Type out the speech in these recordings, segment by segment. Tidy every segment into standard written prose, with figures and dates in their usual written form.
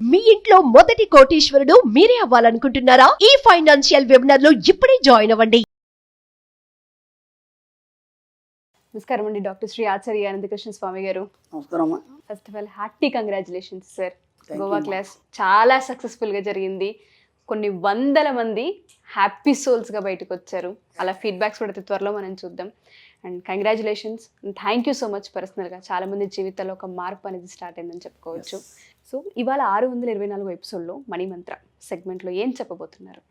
మీ ఇంట్లో మొదటి కోటీశ్వరుడు మీరే అవ్వాలనుకుంటున్నారా? ఈ ఫైనాన్షియల్ వెబినార్ లో ఇప్పుడే జాయిన్ అవ్వండి. నమస్కారం అండి, డాక్టర్ శ్రీ ఆచార్య అనంతకృష్ణ స్వామి గారు. నమస్కారం. First of all hearty congratulations sir. Goa class చాలా సక్సెస్ఫుల్గా జరిగింది. కొన్ని వందల మంది హ్యాపీ సోల్స్గా బయటకు వచ్చారు. అలా ఫీడ్బ్యాక్స్ కూడా త్వరలో మనం చూద్దాం. And congratulations and thank you so much. పర్సనల్గా చాలామంది జీవితాల్లో ఒక మార్పు అనేది స్టార్ట్ అయిందని చెప్పుకోవచ్చు. సో ఇవాళ 624 ఎపిసోడ్లో మణిమంత్ర సెగ్మెంట్లో ఏం చెప్పబోతున్నారు?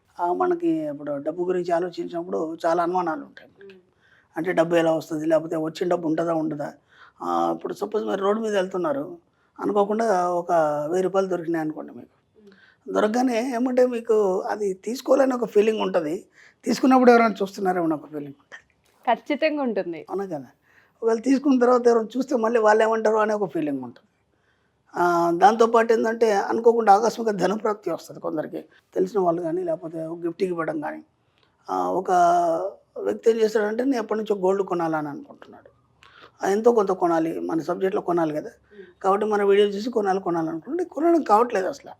మనకి ఇప్పుడు డబ్బు గురించి ఆలోచించినప్పుడు చాలా అనుమానాలు ఉంటాయి. అంటే డబ్బు ఎలా వస్తుంది, లేకపోతే వచ్చిన డబ్బు ఉంటుందా ఉండదా. ఇప్పుడు సపోజ్ మీరు రోడ్డు మీద వెళ్తున్నారు, అనుకోకుండా ఒక 1000 రూపాయలు దొరికినాయి అనుకోండి. మీకు దొరకగానే ఏమంటే మీకు అది తీసుకోవాలని ఒక ఫీలింగ్ ఉంటుంది. తీసుకున్నప్పుడు ఎవరైనా చూస్తున్నారేమో ఒక ఫీలింగ్ ఉంటుంది. ఖచ్చితంగా ఉంటుంది. అవునా కదా. ఒకవేళ తీసుకున్న తర్వాత ఎవరైనా చూస్తే మళ్ళీ వాళ్ళు ఏమంటారు అనే ఒక ఫీలింగ్ ఉంటుంది. దాంతోపాటు ఏంటంటే అనుకోకుండా ఆకస్మిక ధనప్రాప్తి వస్తుంది కొందరికి, తెలిసిన వాళ్ళు కానీ లేకపోతే గిఫ్ట్ ఇవ్వడం కానీ. ఒక వ్యక్తి ఏం చేస్తాడంటే నేను ఎప్పటి నుంచో గోల్డ్ కొనాలని అనుకుంటున్నాడు. ఎంతో కొంత కొనాలి, మన సబ్జెక్ట్లో కొనాలి కదా. కాబట్టి మన వీడియో చూసి కొనాలనుకుంటే కొనడం కావట్లేదు అసలు.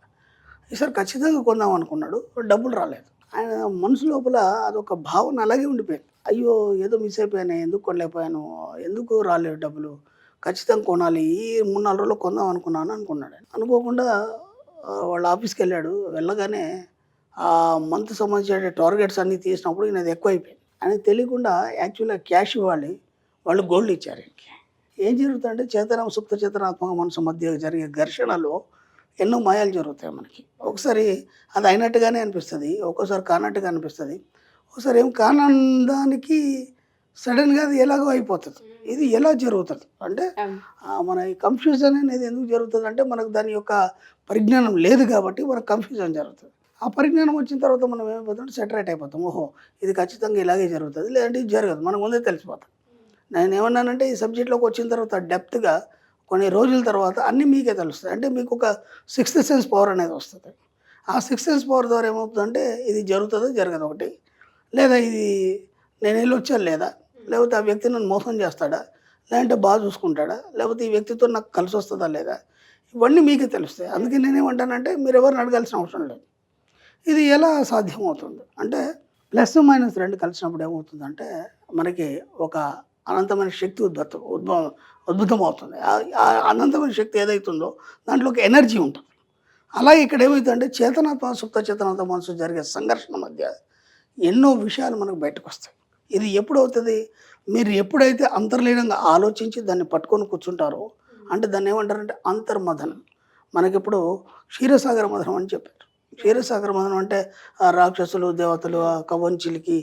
ఈసారి ఖచ్చితంగా కొందాం అనుకున్నాడు, డబ్బులు రాలేదు. ఆయన మనసు లోపల అదొక భావన అలాగే ఉండిపోయింది. అయ్యో ఏదో మిస్ అయిపోయాను, ఎందుకు కొనలేకపోయాను, ఎందుకు రాలేదు డబ్బులు, ఖచ్చితంగా కొనాలి, ఈ 3-4 రోజుల్లో కొందాం అనుకున్నాడు. అనుకోకుండా వాళ్ళ ఆఫీస్కి వెళ్ళాడు. వెళ్ళగానే ఆ మంత్ సంబంధించిన టార్గెట్స్ అన్నీ తీసినప్పుడు ఈయనది ఎక్కువ అయిపోయింది. ఆయనకు తెలియకుండా యాక్చువల్గా క్యాష్ ఇవ్వాలి, వాళ్ళు గోల్డ్ ఇచ్చారు. ఏం జరుగుతుందంటే చేతనం సుప్త చేతనాత్మక మనసు మధ్య జరిగే ఘర్షణలో ఎన్నో మాయాలు జరుగుతాయి మనకి. ఒకసారి అది అయినట్టుగానే అనిపిస్తుంది, ఒక్కోసారి కానట్టుగా అనిపిస్తుంది, ఒకసారి ఏం కానందానికి సడన్గా అది ఎలాగో అయిపోతుంది. ఇది ఎలా జరుగుతుంది అంటే మన ఈ కన్ఫ్యూజన్ అనేది ఎందుకు జరుగుతుంది అంటే మనకు దాని యొక్క పరిజ్ఞానం లేదు కాబట్టి మనకు కన్ఫ్యూజన్ జరుగుతుంది. ఆ పరిజ్ఞానం వచ్చిన తర్వాత మనం ఏమైపోతుంటే సెటరేట్ అయిపోతాం. ఓహో ఇది ఖచ్చితంగా ఇలాగే జరుగుతుంది, లేదంటే ఇది జరగదు, మనకు ముందే తెలిసిపోతాం. నేను ఏమన్నానంటే ఈ సబ్జెక్ట్లోకి వచ్చిన తర్వాత డెప్త్గా కొన్ని రోజుల తర్వాత అన్నీ మీకే తెలుస్తాయి. అంటే మీకు ఒక 6th సెన్స్ పవర్ అనేది వస్తుంది. ఆ 6th సెన్స్ పవర్ ద్వారా ఏమవుతుందంటే ఇది జరుగుతుందో జరగదు ఒకటి, లేదా ఇది నేను వెళ్ళొచ్చాను లేదా, లేకపోతే ఆ వ్యక్తి నన్ను మోసం చేస్తాడా, లేదంటే బాగా చూసుకుంటాడా, లేకపోతే ఈ వ్యక్తితో నాకు కలిసి వస్తుందా లేదా, ఇవన్నీ మీకే తెలుస్తాయి. అందుకే నేనేమంటానంటే మీరు ఎవరిని అడగాల్సిన అవసరం లేదు. ఇది ఎలా సాధ్యమవుతుంది అంటే +-2 కలిసినప్పుడు ఏమవుతుందంటే మనకి ఒక అనంతమైన శక్తి ఉద్భుతం అవుతుంది. ఆ అనంతమైన శక్తి ఏదైతుందో దాంట్లో ఒక ఎనర్జీ ఉంటుంది. అలాగే ఇక్కడ ఏమవుతుందంటే చేతనాత్మ సుప్త చేతనాత్మ మనసు జరిగే సంఘర్షణ మధ్య ఎన్నో విషయాలు మనకు బయటకు వస్తాయి. ఇది ఎప్పుడు అవుతుంది, మీరు ఎప్పుడైతే అంతర్లీనంగా ఆలోచించి దాన్ని పట్టుకొని కూర్చుంటారో, అంటే దాన్ని ఏమంటారంటే అంతర్మథనం. మనకిప్పుడు క్షీరసాగర మథనం అని చెప్పారు. క్షీరసాగర మథనం అంటే రాక్షసులు దేవతలు ఆ కవంచిలికి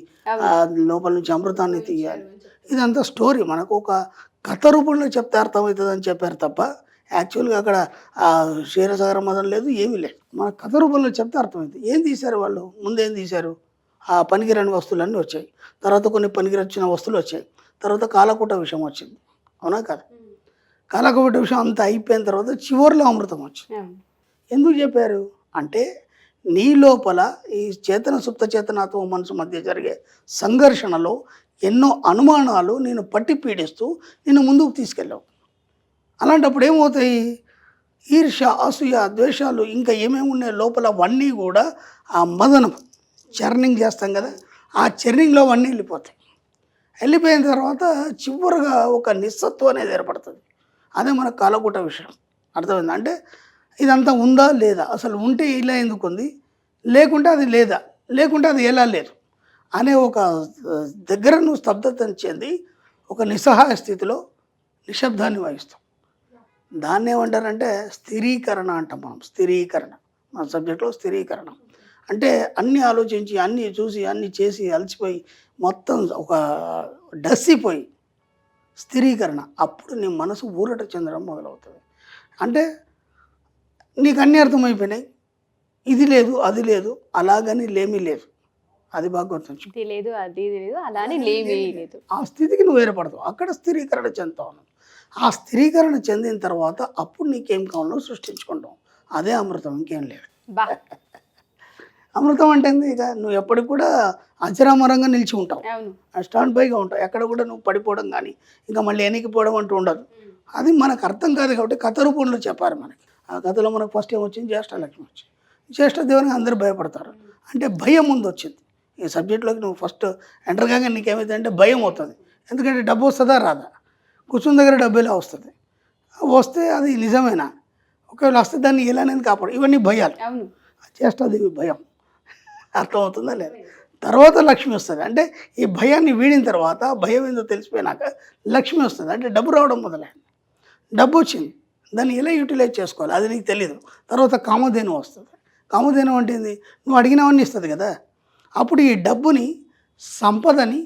లోపల నుంచి అమృతాన్ని తీయాలి. ఇదంతా స్టోరీ, మనకు ఒక కథ రూపంలో చెప్తే అర్థమవుతుంది అని చెప్పారు తప్ప యాక్చువల్గా అక్కడ క్షీరసాగర మథనం లేదు, ఏమీ లేదు. మన కథ రూపంలో చెప్తే అర్థమవుతుంది. ఏం తీశారు వాళ్ళు, ముందేం తీశారు, ఆ పనికిరాని వస్తువులన్నీ వచ్చాయి, తర్వాత కొన్ని పనికిరొచ్చిన వస్తువులు వచ్చాయి, తర్వాత కాలకూట విషయం వచ్చింది. అవునా కదా. కాలకూట విషయం అంతా అయిపోయిన తర్వాత చివరిలో అమృతం వచ్చింది. ఎందుకు చెప్పారు అంటే నీ లోపల ఈ చేతన సుప్త చేతనాత్మ మనసు మధ్య జరిగే సంఘర్షణలో ఎన్నో అనుమానాలు నేను పట్టి పీడిస్తూ నేను ముందుకు తీసుకెళ్ళావు. అలాంటప్పుడు ఏమవుతాయి, ఈర్ష్య అసూయ ద్వేషాలు ఇంకా ఏమేమి ఉన్నాయి లోపల అవన్నీ కూడా ఆ మదనం చర్నింగ్ చేస్తాం కదా, ఆ చర్నింగ్లో అవన్నీ వెళ్ళిపోయిన తర్వాత చివరిగా ఒక నిస్సత్వం అనేది ఏర్పడుతుంది. అదే మన కాలకూట విషయం. అర్థమైంది అంటే ఇదంతా ఉందా లేదా, అసలు ఉంటే ఇలా ఎందుకు ఉంది, లేకుంటే అది లేదా, లేకుంటే అది ఎలా లేదు అనే ఒక దగ్గర నువ్వు స్తబ్దతను చెంది ఒక నిస్సహాయ స్థితిలో నిశ్శబ్దాన్ని వహిస్తాం. దాన్ని ఏమంటారంటే స్థిరీకరణ అంటాం మనం. స్థిరీకరణ మన సబ్జెక్ట్లో స్థిరీకరణ అంటే అన్నీ ఆలోచించి అన్నీ చూసి అన్నీ చేసి అలసిపోయి మొత్తం ఒక డస్సిపోయి స్థిరీకరణ. అప్పుడు నీ మనసు ఊరట చెందడం మొదలవుతుంది. అంటే నీకు అన్నీ అర్థమైపోయినాయి, ఇది లేదు అది లేదు అలాగని లేమీ లేదు, అది బాగా గుర్తుంచు. ఇది లేదు అది లేదు అలానే లేమీ లేదు. ఆ స్థితికి నువ్వు ఏర్పడతావు, అక్కడ స్థిరీకరణ చెందుతావు. ఆ స్థిరీకరణ చెందిన తర్వాత అప్పుడు నీకేం కావాలో సృష్టించుకుంటావు. అదే అమృతం, ఇంకేం లేదు. అమృతం అంటే ఇక నువ్వు ఎప్పటికి కూడా అచరామరంగా నిలిచి ఉంటావు, స్టాండ్ బైగా ఉంటావు. ఎక్కడ కూడా నువ్వు పడిపోవడం కానీ ఇంకా మళ్ళీ వెనక్కిపోవడం అంటూ ఉండదు. అది మనకు అర్థం కాదు కాబట్టి కథ రూపంలో చెప్పారు మనకి. ఆ కథలో మనకు ఫస్ట్ ఏం వచ్చింది, జ్యేష్ఠలక్ష్మి వచ్చింది. జ్యేష్ఠదేవునికి అందరూ భయపడతారు, అంటే భయం ముందు వచ్చింది. ఈ సబ్జెక్ట్లోకి నువ్వు ఫస్ట్ ఎంటర్ కాగా నీకేమైందంటే భయం అవుతుంది. ఎందుకంటే డబ్బు వస్తుందా రాదా, కూర్చున్న దగ్గర డబ్బు ఎలా వస్తుంది, వస్తే అది నిజమేనా, ఒకవేళ వస్తే దాన్ని ఎలా నేను కాపాడు, ఇవన్నీ భయాలు. అవును. జ్యేష్ఠదేవి భయం, అర్థమవుతుందా లేదా. తర్వాత లక్ష్మి వస్తుంది, అంటే ఈ భయాన్ని వీడిన తర్వాత భయం ఏందో తెలిసిపోయినాక లక్ష్మి వస్తుంది, అంటే డబ్బు రావడం మొదలైంది. డబ్బు వచ్చింది, దాన్ని ఎలా యూటిలైజ్ చేసుకోవాలి అది నీకు తెలియదు. తర్వాత కామధేను వస్తుంది. కామధేను అంటే ఏంది, నువ్వు అడిగినవన్నీ ఇస్తుంది కదా. అప్పుడు ఈ డబ్బుని సంపదని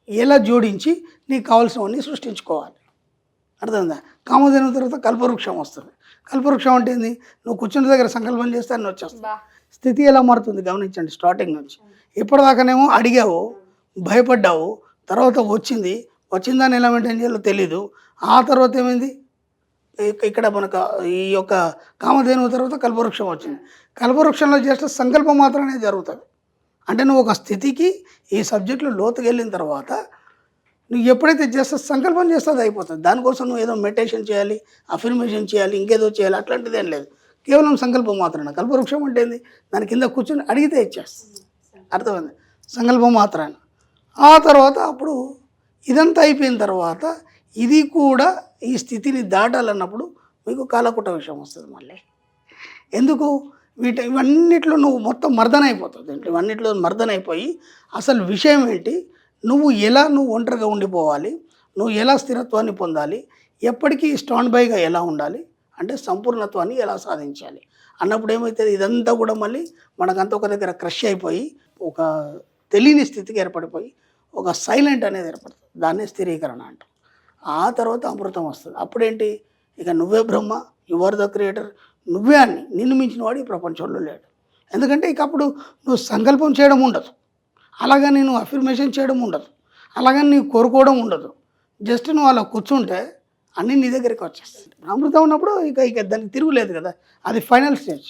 ఎలా జోడించి నీకు కావాల్సినవన్నీ సృష్టించుకోవాలి, అర్థమైందా. కామధేను తర్వాత కల్పవృక్షం వస్తుంది. కల్పవృక్షం అంటే ఏంది, నువ్వు కూర్చున్న దగ్గర సంకల్పం చేస్తే అన్నీ వచ్చేస్తుంది. స్థితి ఎలా మారుతుంది గమనించండి. స్టార్టింగ్ నుంచి ఇప్పటిదాకానేమో అడిగావు, భయపడ్డావు, తర్వాత వచ్చిందని ఎలా మెయింటైన్ చేయాలో తెలీదు. ఆ తర్వాత ఏమైంది, ఇక్కడ మనకు ఈ యొక్క కామధేనువు తర్వాత కల్పవృక్షం వచ్చింది. కల్పవృక్షంలో జస్ట్ సంకల్పం మాత్రమే జరుగుతుంది. అంటే నువ్వు ఒక స్థితికి ఈ సబ్జెక్టులో లోతుకు వెళ్ళిన తర్వాత నువ్వు ఎప్పుడైతే జస్ట్ సంకల్పం చేస్తే అది అయిపోతుంది. దానికోసం నువ్వు ఏదో మెడిటేషన్ చేయాలి, అఫర్మేషన్ చేయాలి, ఇంకేదో చేయాలి, అట్లాంటిది ఏం లేదు. కేవలం సంకల్పం మాత్రమే. కల్పవృక్షం అంటే ఏంది, దాని కింద కూర్చొని అడిగితే ఇచ్చేస్తుంది, అర్థమైంది. సంకల్పం మాత్రమే. ఆ తర్వాత అప్పుడు ఇదంతా అయిపోయిన తర్వాత ఇది కూడా ఈ స్థితిని దాటాలన్నప్పుడు మీకు కాలకుట విషయం వస్తుంది మళ్ళీ. ఎందుకు, ఇవన్నిట్లో నువ్వు మొత్తం మర్దన అయిపోతుంది. ఇవన్నిట్లో మర్దన అయిపోయి అసలు విషయం ఏంటి, నువ్వు ఒంటరిగా ఉండిపోవాలి, నువ్వు ఎలా స్థిరత్వాన్ని పొందాలి, ఎప్పటికీ స్టాండ్ బైగా ఎలా ఉండాలి, అంటే సంపూర్ణత్వాన్ని ఎలా సాధించాలి అన్నప్పుడు ఏమవుతుంది, ఇదంతా కూడా మళ్ళీ మనకంతా ఒక దగ్గర క్రష్ అయిపోయి ఒక తెలియని స్థితికి ఏర్పడిపోయి ఒక సైలెంట్ అనేది ఏర్పడుతుంది. దాన్నే స్థిరీకరణ అంటాం. ఆ తర్వాత అమృతం వస్తుంది. అప్పుడేంటి, ఇక నువ్వే బ్రహ్మ, యు ఆర్ ద క్రియేటర్, నువ్వే అని, నిన్ను మించిన వాడు ఈ ప్రపంచంలో లేడు. ఎందుకంటే ఇక అప్పుడు నువ్వు సంకల్పం చేయడం ఉండదు, అలాగని నువ్వు అఫర్మేషన్ చేయడం ఉండదు, అలాగని నీవు కోరుకోవడం ఉండదు. జస్ట్ నువ్వు అలా కూర్చుంటే అన్నీ నీ దగ్గరికి వచ్చేస్తాయి. అమృతం ఉన్నప్పుడు ఇక దానికి తిరుగులేదు కదా, అది ఫైనల్ స్టేజ్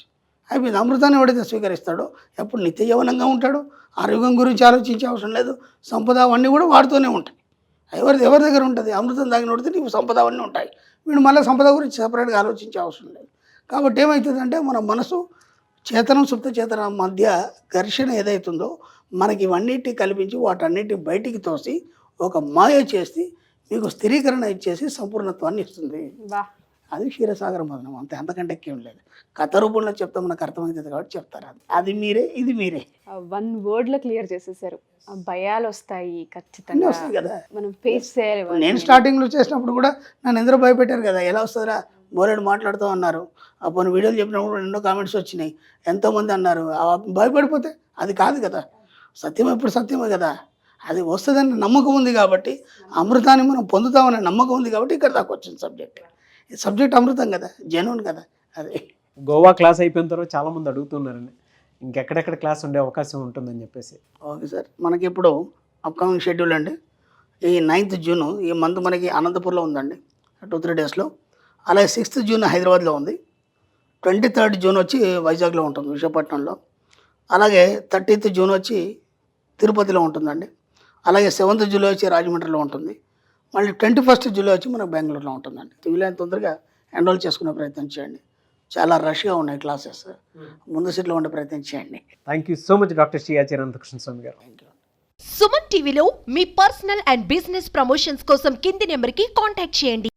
అయిపోయింది. అమృతాన్ని ఎవడైతే స్వీకరిస్తాడో ఎప్పుడు నిత్య యవనంగా ఉంటాడు, ఆరోగ్యం గురించి ఆలోచించే అవసరం లేదు, సంపద అవన్నీ కూడా వాడుతూనే ఉంటాయి. ఎవరి దగ్గర ఉంటుంది, అమృతం తాగినోడితే నీకు సంపద అవన్నీ ఉంటాయి. వీడు మళ్ళీ సంపద గురించి సపరేట్గా ఆలోచించే అవసరం లేదు. కాబట్టి ఏమవుతుందంటే మన మనసు చేతనం సుప్త చేతనం మధ్య ఘర్షణ ఏదైతుందో మనకి ఇవన్నిటి కల్పించి వాటన్నిటి బయటికి తోసి ఒక మాయ చేసి మీకు స్థిరీకరణ ఇచ్చేసి సంపూర్ణత్వాన్ని ఇస్తుంది. అది క్షీరసాగర మదనం, అంతే, అంతకంటే ఎక్కువ లేదు. కథ రూపంలో చెప్తే మనకు అర్థమవుతుంది కాబట్టి చెప్తారు. అది మీరే, ఇది మీరే. 1 word లో క్లియర్ చేసేసారు. భయాలు వస్తాయి ఖచ్చితంగా, వస్తాయి కదా, మనం ఫేస్ చేయాలి. నేను స్టార్టింగ్లో చేసినప్పుడు కూడా నన్ను ఎందరో భయపెట్టారు కదా, ఎలా వస్తుందిరా మోరేడు మాట్లాడుతూ అన్నారు. అప్పుడు వీడియోలు చెప్పినప్పుడు ఎన్నో కామెంట్స్ వచ్చినాయి, ఎంతోమంది అన్నారు. భయపడిపోతే అది కాదు కదా, సత్యం ఎప్పుడు సత్యమే కదా, అది వస్తుందని నమ్మకం ఉంది కాబట్టి, అమృతాన్ని మనం పొందుతామనే నమ్మకం ఉంది కాబట్టి ఇక్కడ దాకా వచ్చింది సబ్జెక్ట్. ఈ సబ్జెక్ట్ అమృతం కదా, జెన్యూన్ కదా. అదే గోవా క్లాస్ అయిపోయిన తర్వాత చాలామంది అడుగుతున్నారండి, ఇంకెక్కడెక్కడ క్లాస్ ఉండే అవకాశం ఉంటుందని చెప్పేసి. ఓకే సార్, మనకి ఇప్పుడు అప్కమింగ్ షెడ్యూల్ అండి, ఈ 9th జూన్ ఈ మంత్ మనకి అనంతపూర్లో ఉందండి, 2-3 డేస్లో. అలాగే 6th జూన్ హైదరాబాద్లో ఉంది, 23rd జూన్ వచ్చి వైజాగ్లో ఉంటుంది, విశాఖపట్నంలో. అలాగే 30th జూన్ వచ్చి తిరుపతిలో ఉంటుందండి. అలాగే 7th జూలై వచ్చి రాజమండ్రిలో ఉంటుంది. మళ్ళీ 21st జూలై వచ్చి మనకు బెంగళూరులో ఉంటుందండి. వీలైన తొందరగా ఎన్రోల్ చేసుకునే ప్రయత్నం చేయండి. చాలా రష్గా ఉన్నాయి క్లాసెస్, ముందు సీట్లో ఉండే ప్రయత్నం చేయండి. Thank you so much doctor Shri Acharya Anantakrishna Swamy గారు. Thank you. సుమన్ టీవీలో మీ పర్సనల్ అండ్ బిజినెస్ ప్రమోషన్స్ కోసం కింది నెంబర్కి కాంటాక్ట్ చేయండి.